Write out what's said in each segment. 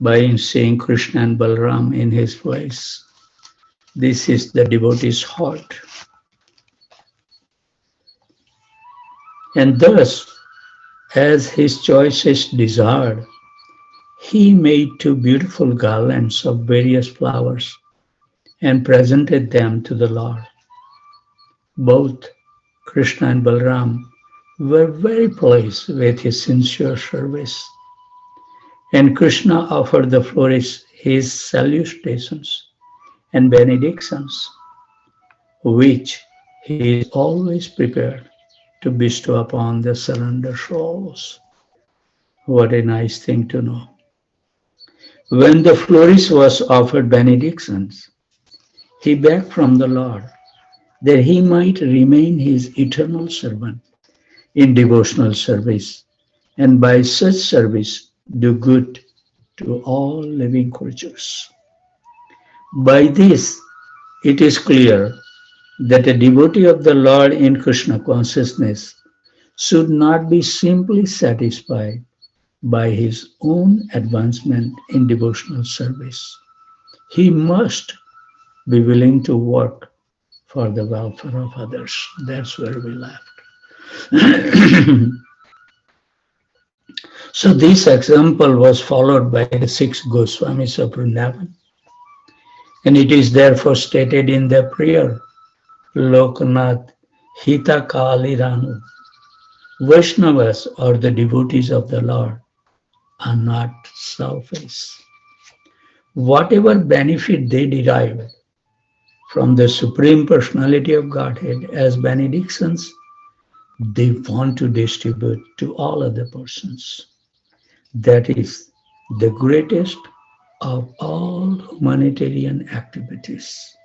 by seeing Krishna and Balaram in his place. This is the devotee's heart. And thus, as his choice is desired, he made two beautiful garlands of various flowers and presented them to the Lord. Both Krishna and Balaram were very pleased with his sincere service, and Krishna offered the florist his salutations and benedictions, which he is always prepared to bestow upon the surrendered souls. What a nice thing to know. When the florist was offered benedictions, he begged from the Lord that he might remain his eternal servant in devotional service, and by such service do good to all living creatures. By this, it is clear that a devotee of the Lord in Krishna consciousness should not be simply satisfied by his own advancement in devotional service. He must be willing to work for the welfare of others. That's where we left. So this example was followed by the six Goswamis of Vrindavan. And it is therefore stated in their prayer, Lokanath Hita Kaliranu. Vaishnavas, or the devotees of the Lord, are not selfish. Whatever benefit they derive from the Supreme Personality of Godhead as benedictions, they want to distribute to all other persons. That is the greatest of all humanitarian activities.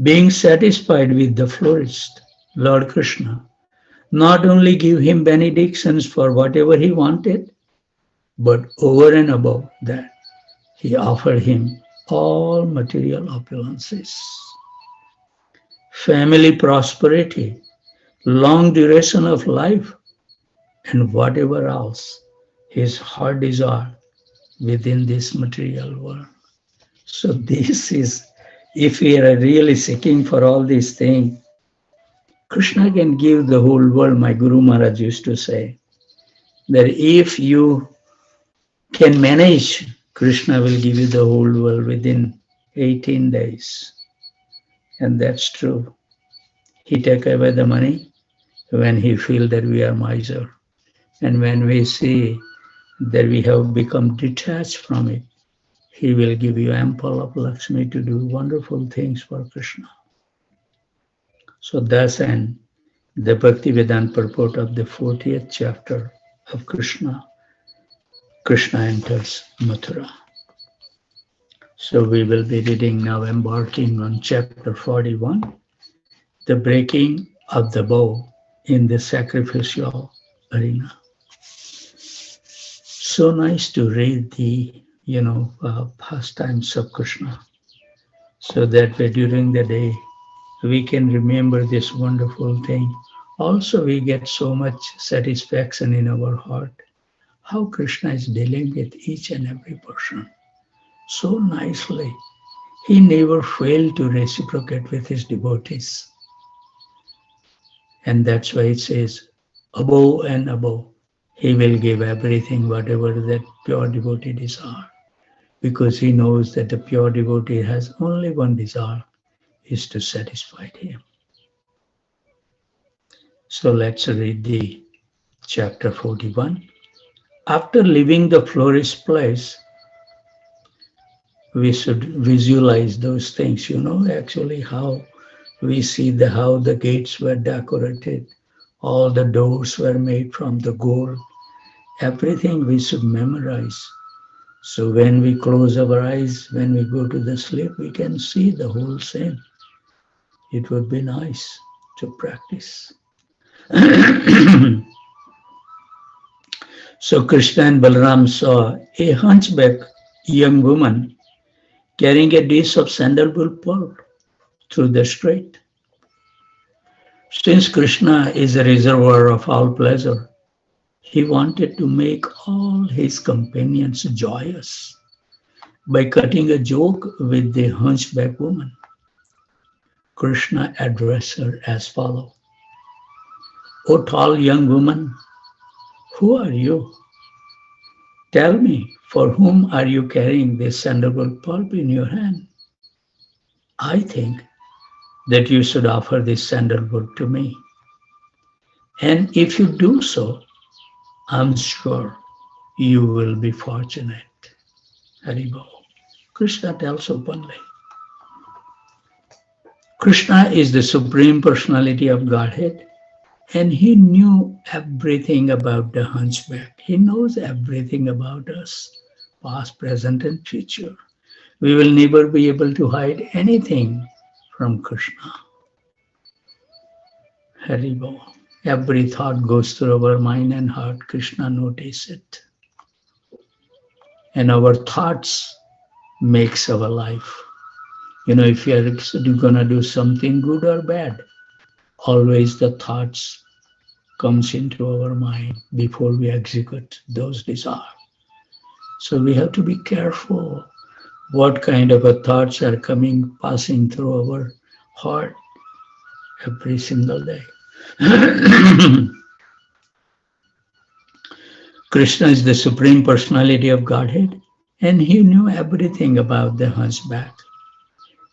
Being satisfied with the florist, Lord Krishna, not only give him benedictions for whatever he wanted, but over and above that, he offered him all material opulences, family prosperity, long duration of life, and whatever else his heart desired within this material world. So this is, if we are really seeking for all these things, Krishna can give the whole world. My Guru Maharaj used to say that if you can manage, Krishna will give you the whole world within 18 days. And that's true. He take away the money when he feel that we are miser. And when we see that we have become detached from it, he will give you ample of Lakshmi to do wonderful things for Krishna. So thus end the Bhaktivedanta purport of the 40th chapter of Krishna. Krishna enters Mathura. So we will be reading now, embarking on chapter 41, the breaking of the bow in the sacrificial arena. So nice to read the, pastimes of Krishna, so that during the day we can remember this wonderful thing. Also, we get so much satisfaction in our heart, how Krishna is dealing with each and every person so nicely. He never failed to reciprocate with his devotees. And that's why it says, above and above, he will give everything, whatever that pure devotee desire. Because he knows that the pure devotee has only one desire, is to satisfy him. So let's read the chapter 41. After leaving the florist's place, we should visualize those things, actually how we see how the gates were decorated, all the doors were made from the gold. Everything we should memorize. So when we close our eyes, when we go to the sleep, we can see the whole scene. It would be nice to practice. So Krishna and Balaram saw a hunchback young woman carrying a dish of sandalwood pulp through the street. Since Krishna is a reservoir of all pleasure, he wanted to make all his companions joyous. By cutting a joke with the hunchback woman, Krishna addressed her as follows: O tall young woman, who are you? Tell me, for whom are you carrying this sandalwood pulp in your hand? I think that you should offer this sandalwood to me. And if you do so, I'm sure you will be fortunate. Haribo. Krishna tells openly. Krishna is the Supreme Personality of Godhead, and he knew everything about the hunchback. He knows everything about us, past, present, and future. We will never be able to hide anything from Krishna. Haribo. Every thought goes through our mind and heart. Krishna notices it. And our thoughts makes our life. If you're gonna do something good or bad, always the thoughts comes into our mind before we execute those desires. So we have to be careful what kind of a thoughts are coming, passing through our heart every single day. Krishna is the Supreme Personality of Godhead, and he knew everything about the hunchback.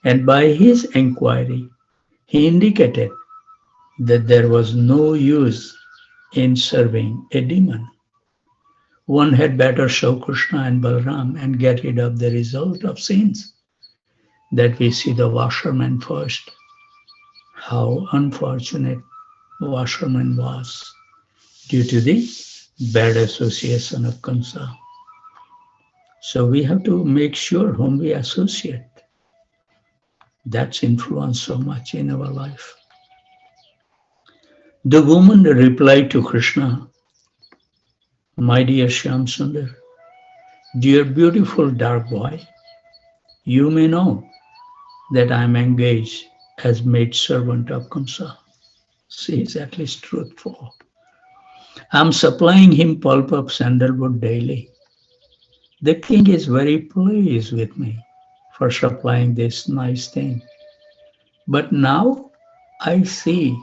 And by his inquiry, he indicated that there was no use in serving a demon. One had better show Krishna and Balram and get rid of the result of sins. That we see the washerman first. How unfortunate washerman was due to the bad association of Kamsa. So we have to make sure whom we associate. That's influenced so much in our life. The woman replied to Krishna, My dear Shyam Sundar, dear beautiful dark boy, you may know that I am engaged as maid servant of Kamsa. She is at least truthful. I am supplying him pulp of sandalwood daily. The king is very pleased with me for supplying this nice thing. But now I see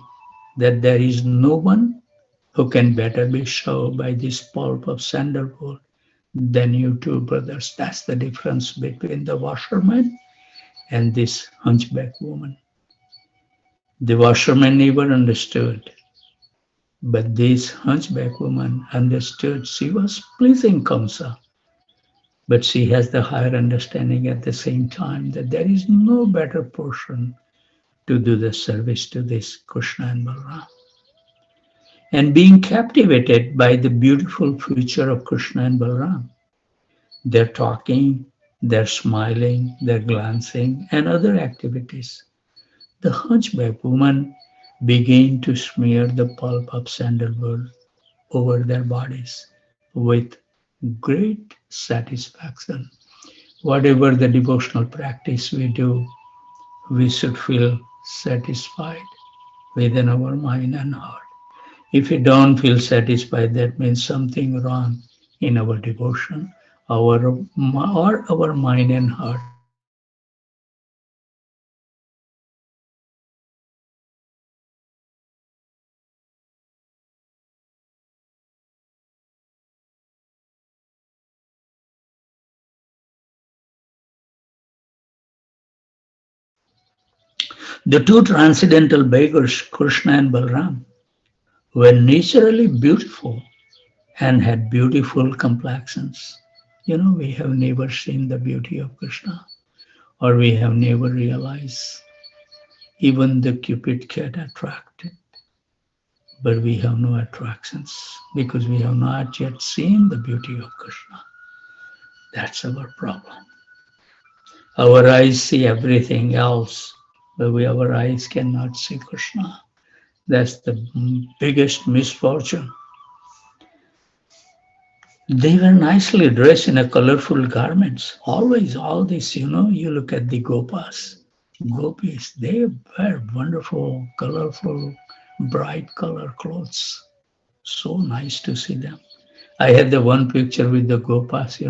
that there is no one who can better be shown by this pulp of sandalwood than you two brothers. That's the difference between the washerman and this hunchback woman. The washerman never understood, but this hunchback woman understood. She was pleasing Kamsa, but she has the higher understanding at the same time that there is no better person to do the service to this Krishna and Balaram. And being captivated by the beautiful future of Krishna and Balaram, they're talking, they're smiling, they're glancing, and other activities. The hunchback woman began to smear the pulp of sandalwood over their bodies with great satisfaction. Whatever the devotional practice we do, we should feel satisfied within our mind and heart. If we don't feel satisfied, that means something wrong in our devotion, or our mind and heart is not satisfied. The two transcendental beggars, Krishna and Balram, were naturally beautiful and had beautiful complexions. We have never seen the beauty of Krishna, or we have never realized even the Cupid get attracted. But we have no attractions because we have not yet seen the beauty of Krishna. That's our problem. Our eyes see everything else, but our eyes cannot see Krishna. That's the biggest misfortune. They were nicely dressed in a colorful garments. Always, all this, you look at the gopis, they wear wonderful, colorful, bright color clothes. So nice to see them. I had the one picture with the gopas,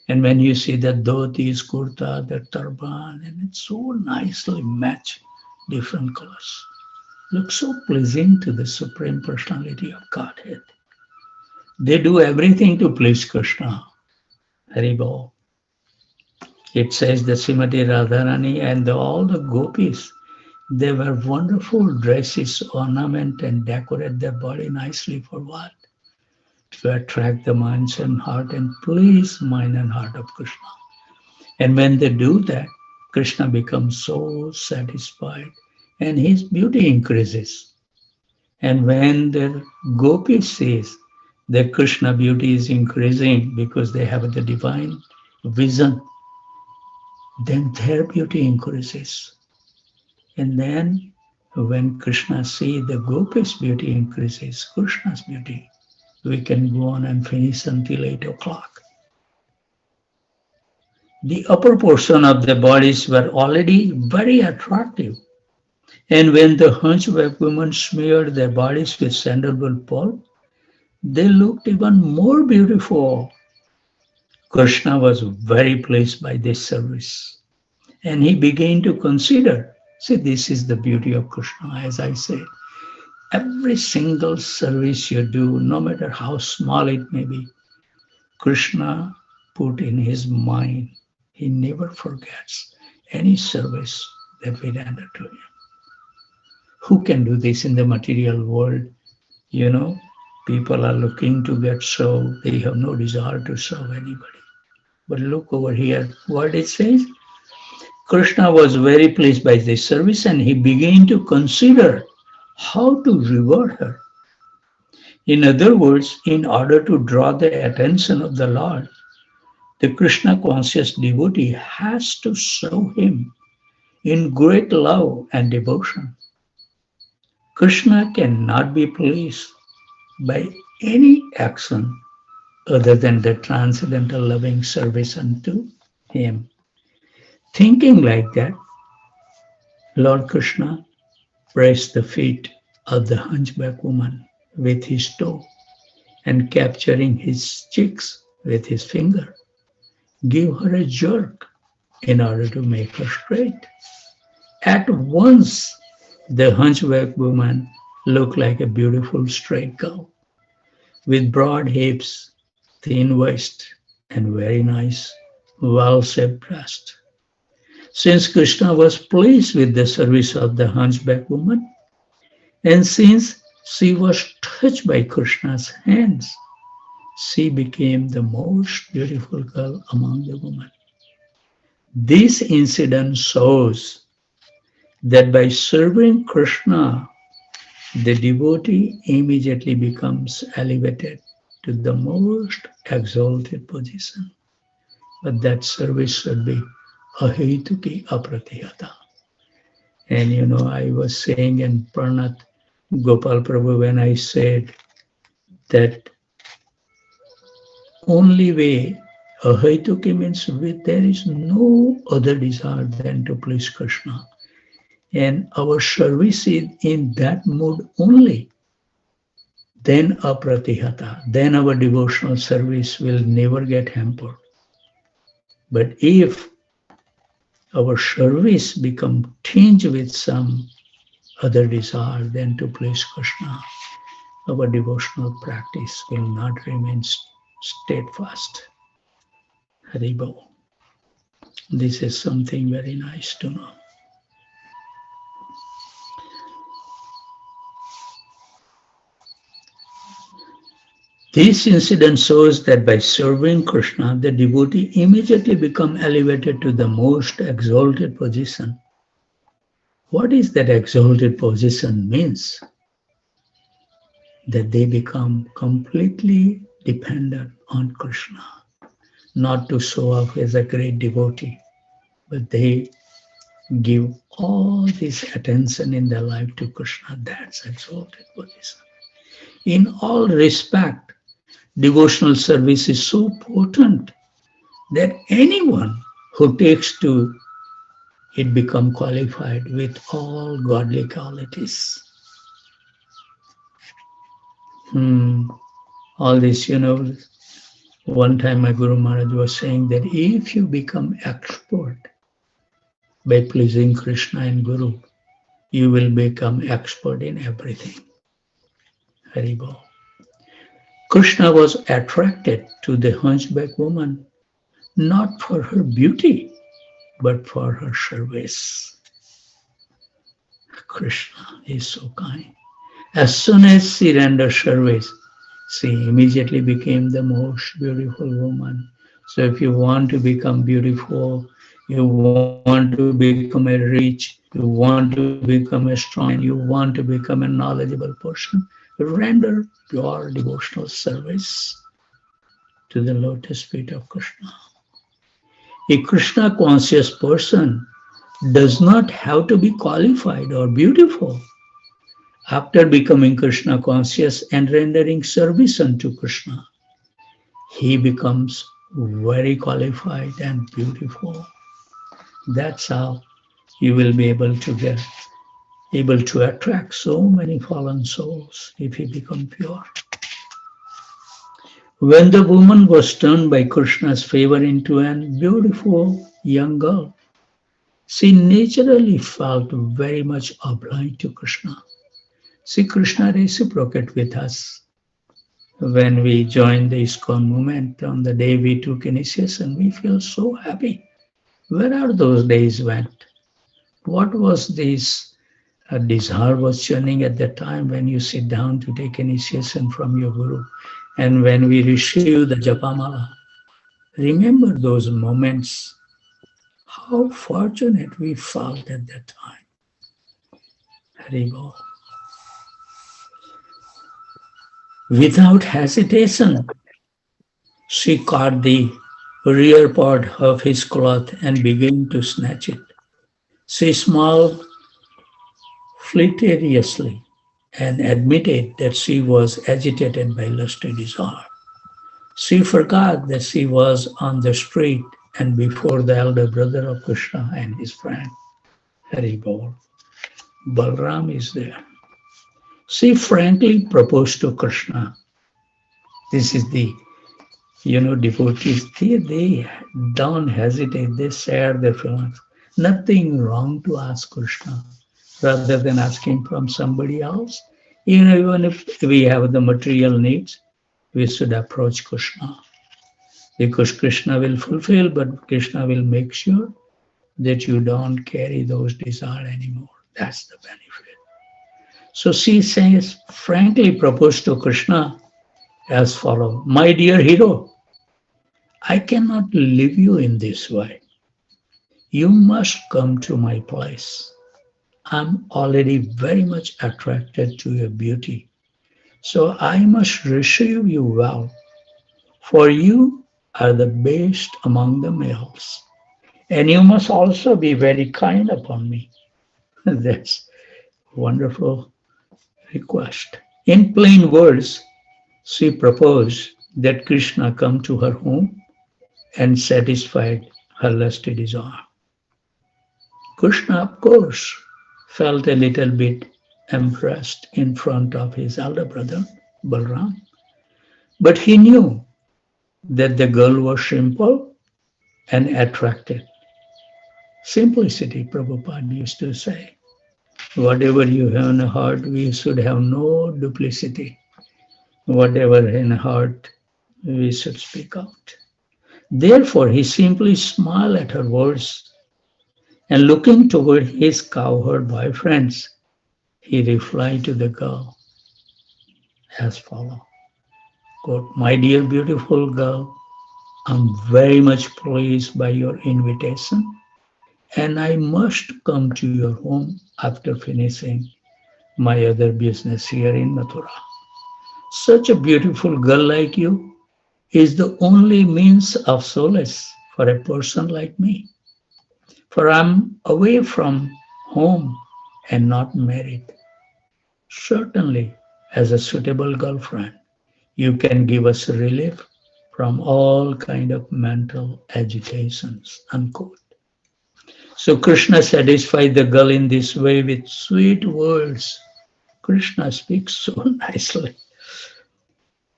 And when you see the dhotis, kurta, the turban, and it's so nicely matched, different colors. Looks so pleasing to the Supreme Personality of Godhead. They do everything to please Krishna. Haribol. It says the Srimati Radharani and all the gopis, they wear wonderful dresses, ornament, and decorate their body nicely for what? To attract the minds and heart and please mind and heart of Krishna. And when they do that, Krishna becomes so satisfied and his beauty increases. And when the gopi sees that Krishna beauty is increasing because they have the divine vision, then their beauty increases. And then when Krishna sees the gopis beauty increases, Krishna's beauty, we can go on and finish until 8 o'clock. The upper portion of the bodies were already very attractive. And when the hunchback women smeared their bodies with sandalwood pulp, they looked even more beautiful. Krishna was very pleased by this service. And he began to consider, see, this is the beauty of Krishna, as I said. Every single service you do, no matter how small it may be, Krishna put in his mind. He never forgets any service that we render to him. Who can do this in the material world? You know, people are looking to get served. They have no desire to serve anybody. But look over here, what it says. Krishna was very pleased by this service and he began to consider how to reward her. In other words, in order to draw the attention of the Lord, the Krishna conscious devotee has to serve him in great love and devotion. Krishna cannot be pleased by any action other than the transcendental loving service unto him. Thinking like that, Lord Krishna pressed the feet of the hunchback woman with his toe and capturing his cheeks with his finger, give her a jerk in order to make her straight. At once, the hunchback woman looked like a beautiful straight girl with broad hips, thin waist, and very nice, well-shaped breast. Since Krishna was pleased with the service of the hunchback woman, and since she was touched by Krishna's hands, she became the most beautiful girl among the women. This incident shows that by serving Krishna, the devotee immediately becomes elevated to the most exalted position. But that service should be ahetuki apratihata. And you know, I was saying in Pranat Gopal Prabhu when I said that only way ahetuki means there is no other desire than to please Krishna. And our service is in that mood only. Then apratihata, then our devotional service will never get hampered. But if our service becomes tinged with some other desire than to please Krishna, our devotional practice will not remain steadfast. Haribol. This is something very nice to know. This incident shows that by serving Krishna, the devotee immediately becomes elevated to the most exalted position. What is that exalted position means? That they become completely dependent on Krishna, not to show off as a great devotee, but they give all this attention in their life to Krishna. That's exalted position. In all respect, devotional service is so potent that anyone who takes to it becomes qualified with all godly qualities. All this, One time my Guru Maharaj was saying that if you become expert by pleasing Krishna and Guru, you will become expert in everything. Haribol. Krishna was attracted to the hunchback woman not for her beauty, but for her service. Krishna is so kind. As soon as she rendered service, she immediately became the most beautiful woman. So if you want to become beautiful, you want to become a rich, you want to become a strong, and you want to become a knowledgeable person, render your devotional service to the lotus feet of Krishna. A Krishna conscious person does not have to be qualified or beautiful. After becoming Krishna conscious and rendering service unto Krishna, he becomes very qualified and beautiful. That's how you will be able to attract so many fallen souls if you become pure. When the woman was turned by Krishna's favor into a beautiful young girl, she naturally felt very much obliged to Krishna. See, Krishna reciprocated with us. When we joined the ISKCON movement on the day we took initiation, we feel so happy. Where are those days went? What was this desire was churning at the time when you sit down to take initiation from your Guru and when we receive the Japamala? Remember those moments. How fortunate we felt at that time. Haribol. Without hesitation, she caught the rear part of his cloth and began to snatch it. She smiled flirtatiously and admitted that she was agitated by lusty desire. She forgot that she was on the street and before the elder brother of Krishna and his friend, Haribol. Balram is there. She frankly proposed to Krishna. This is the, devotees, they don't hesitate, they share their feelings. Nothing wrong to ask Krishna rather than asking from somebody else. Even if we have the material needs, we should approach Krishna. Because Krishna will fulfill, but Krishna will make sure that you don't carry those desires anymore. That's the benefit. So she says, frankly proposed to Krishna as follows: my dear hero, I cannot leave you in this way. You must come to my place. I'm already very much attracted to your beauty. So I must receive you well, for you are the best among the males. And you must also be very kind upon me. That's wonderful request. In plain words, she proposed that Krishna come to her home and satisfied her lusty desire. Krishna, of course, felt a little bit embarrassed in front of his elder brother, Balram, but he knew that the girl was simple and attracted. Simplicity, Prabhupada used to say. Whatever you have in the heart, we should have no duplicity. Whatever in the heart, we should speak out. Therefore, he simply smiled at her words and looking toward his cowherd boyfriends, he replied to the girl as follows. Quote, my dear beautiful girl, I'm very much pleased by your invitation and I must come to your home after finishing my other business here in Mathura. Such a beautiful girl like you is the only means of solace for a person like me. For I'm away from home and not married. Certainly, as a suitable girlfriend, you can give us relief from all kind of mental agitations, unquote. So Krishna satisfied the girl in this way with sweet words. Krishna speaks so nicely.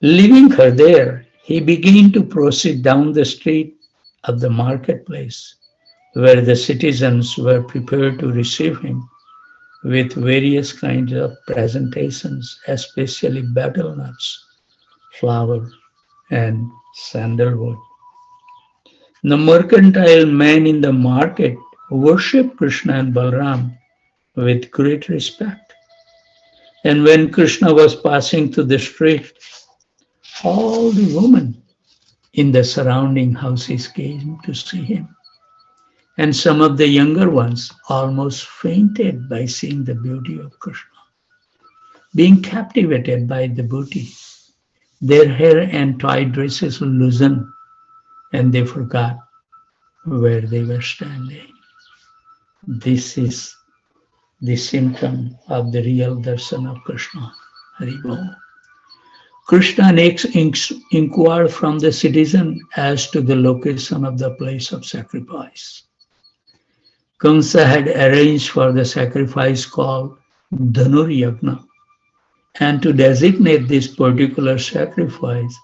Leaving her there, He began to proceed down the street of the marketplace, where the citizens were prepared to receive him with various kinds of presentations, especially betel nuts, flour, and sandalwood. The mercantile men in the market worshipped Krishna and Balram with great respect. And when Krishna was passing through the street, all the women in the surrounding houses came to see him. And some of the younger ones almost fainted by seeing the beauty of Krishna, being captivated by the beauty. Their hair and tight dresses loosened, and they forgot where they were standing. This is the symptom of the real darshan of Krishna. Haribol. Krishna next inquired from the citizen as to the location of the place of sacrifice. Kamsa had arranged for the sacrifice called Dhanur Yagna, and to designate this particular sacrifice,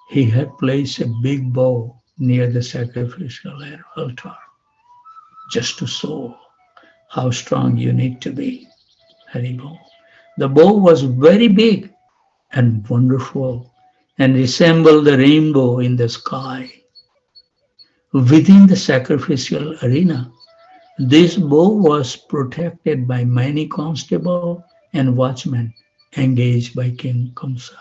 he had placed a big bow near the sacrificial altar, just to show how strong you need to be. Haribol. The bow was very big and wonderful and resembled the rainbow in the sky. Within the sacrificial arena, this bow was protected by many constables and watchmen engaged by King Kamsa.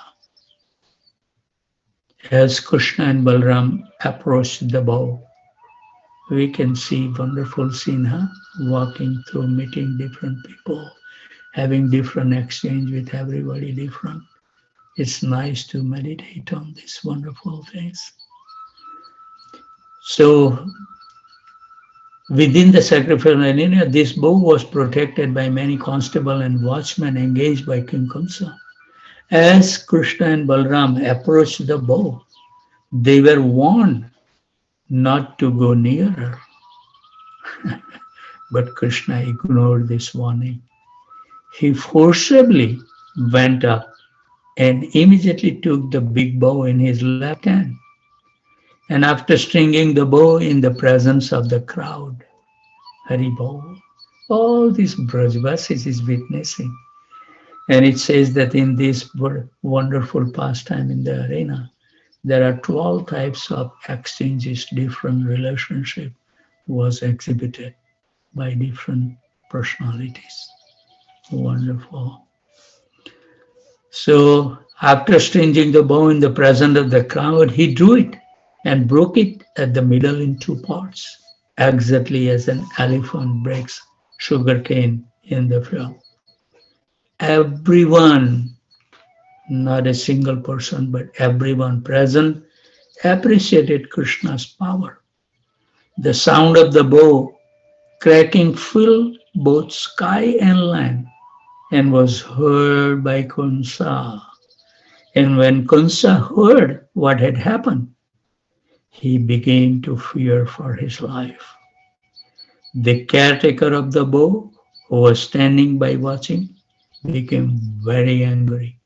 As Krishna and Balram approached the bow, we can see wonderful scene, walking through, meeting different people, having different exchange with everybody different. It's nice to meditate on these wonderful things. So within the sacrificial arena, this bow was protected by many constables and watchmen engaged by King Kamsa. As Krishna and Balram approached the bow, they were warned not to go nearer. But Krishna ignored this warning. He forcibly went up and immediately took the big bow in his left hand. And after stringing the bow in the presence of the crowd, Haribol, all these Brajvasis is witnessing. And it says that in this wonderful pastime in the arena, there are 12 types of exchanges, different relationship was exhibited by different personalities. Wonderful. So after stringing the bow in the presence of the crowd, he drew it and broke it at the middle in two parts, exactly as an elephant breaks sugarcane in the field. Everyone, not a single person, but everyone present appreciated Krishna's power. The sound of the bow cracking filled both sky and land and was heard by Kansa. And when Kansa heard what had happened, he began to fear for his life. The caretaker of the bow, who was standing by watching, became very angry.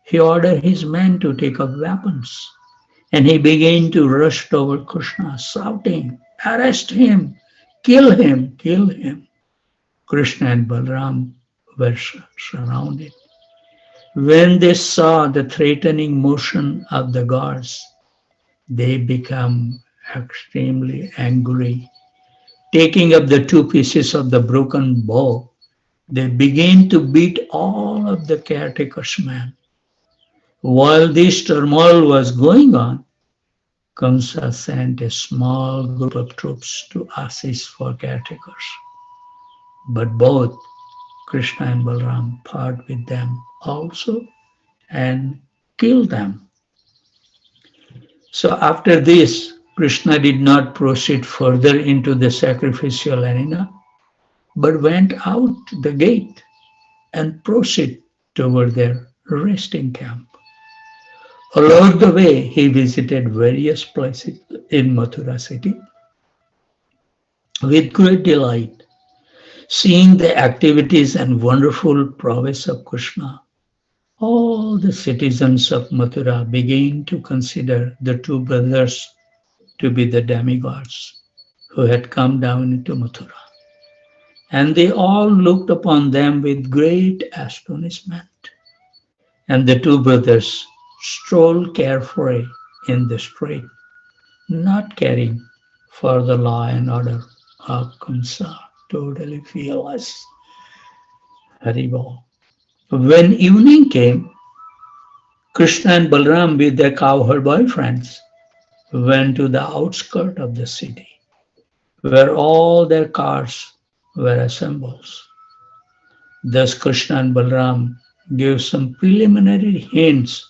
He ordered his men to take up weapons, and he began to rush toward Krishna, shouting, "Arrest him! Kill him! Kill him!" Krishna and Balram were surrounded. When they saw the threatening motion of the guards, they became extremely angry. Taking up the two pieces of the broken bow, they began to beat all of the caretaker's men. While this turmoil was going on, Kamsa sent a small group of troops to assist for caretakers. But both Krishna and Balram fought with them also and killed them. So after this, Krishna did not proceed further into the sacrificial arena, but went out the gate and proceeded toward their resting camp. Along the way, he visited various places in Mathura city with great delight, seeing the activities and wonderful prowess of Krishna. all the citizens of Mathura began to consider the two brothers to be the demigods who had come down into Mathura. And they all looked upon them with great astonishment. And the two brothers strolled carefree in the street, not caring for the law and order of Kamsa, totally fearless. Haribol. When evening came, Krishna and Balram with their cowherd boyfriends went to the outskirts of the city, where all their cars were assembled. Thus Krishna and Balram gave some preliminary hints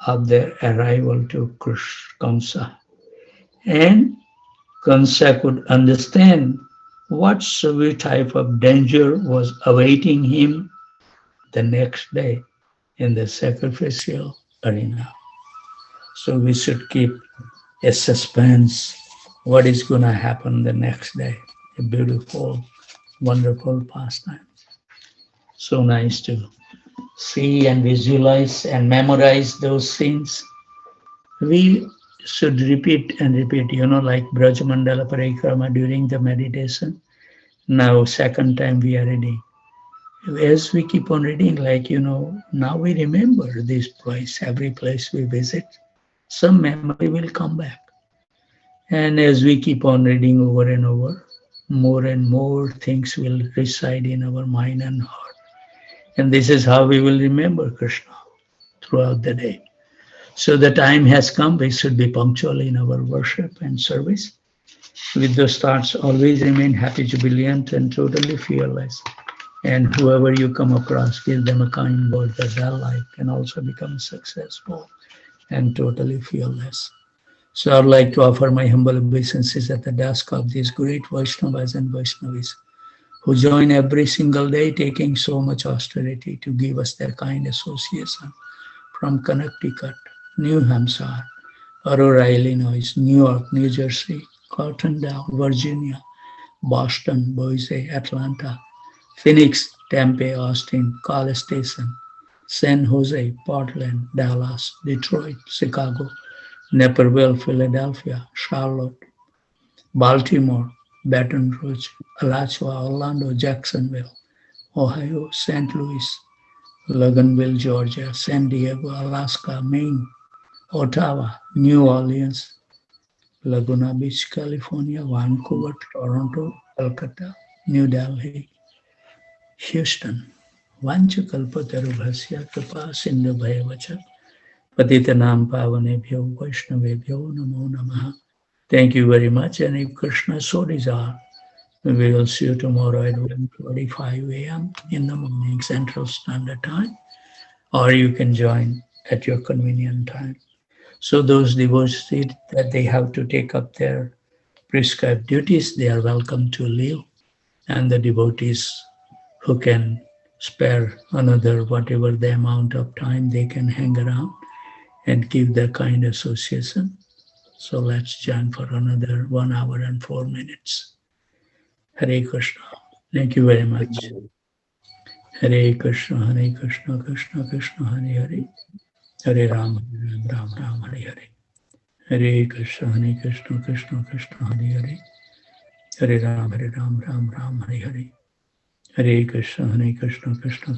of their arrival to Kamsa. And Kansa could understand what severe type of danger was awaiting him the next day in the sacrificial arena. So we should keep a suspense what is going to happen the next day. A beautiful, wonderful pastime. So nice to see and visualize and memorize those scenes. We should repeat and repeat, like Brajamandala Parikrama during the meditation. Now, second time we are reading. As we keep on reading, now we remember this place, every place we visit, some memory will come back. And as we keep on reading over and more things will reside in our mind and heart. And this is how we will remember Krishna throughout the day. So the time has come, we should be punctual in our worship and service. With those thoughts, always remain happy, jubilant, and totally fearless. And whoever you come across, give them a kind word that they'll like and also become successful and totally fearless. So I'd like to offer my humble obeisances at the desk of these great Vaishnavas and Vaishnavis who join every single day taking so much austerity to give us their kind association from Connecticut, New Hampshire, Aurora, Illinois, New York, New Jersey, Cottondown, Virginia, Boston, Boise, Atlanta, Phoenix, Tempe, Austin, College Station, San Jose, Portland, Dallas, Detroit, Chicago, Naperville, Philadelphia, Charlotte, Baltimore, Baton Rouge, Alachua, Orlando, Jacksonville, Ohio, St. Louis, Loganville, Georgia, San Diego, Alaska, Maine, Ottawa, New Orleans, Laguna Beach, California, Vancouver, Toronto, Calcutta, New Delhi, Houston. Vanchakalpatarubhasya kripa sindhubhayavacha patitanam pavanebhyo vaishnavebhyo namo namaha. Thank you very much. And if Krishna so desire, we will see you tomorrow at 1:45 a.m. in the morning Central Standard Time, or you can join at your convenient time. So those devotees that they have to take up their prescribed duties, they are welcome to leave. And the devotees who can spare another whatever the amount of time they can hang around and give their kind association. So let's join for another 1 hour and 4 minutes. Hare Krishna. Thank you very much. Hare Krishna, Krishna Krishna, Hare Hare. Hare Ram, Ram, Hare Hare. Hare Krishna, Krishna Krishna, Hare Hare. Hare Ram, Ram, Ram, Hare Hare. Hare Krishna, Krishna Krishna.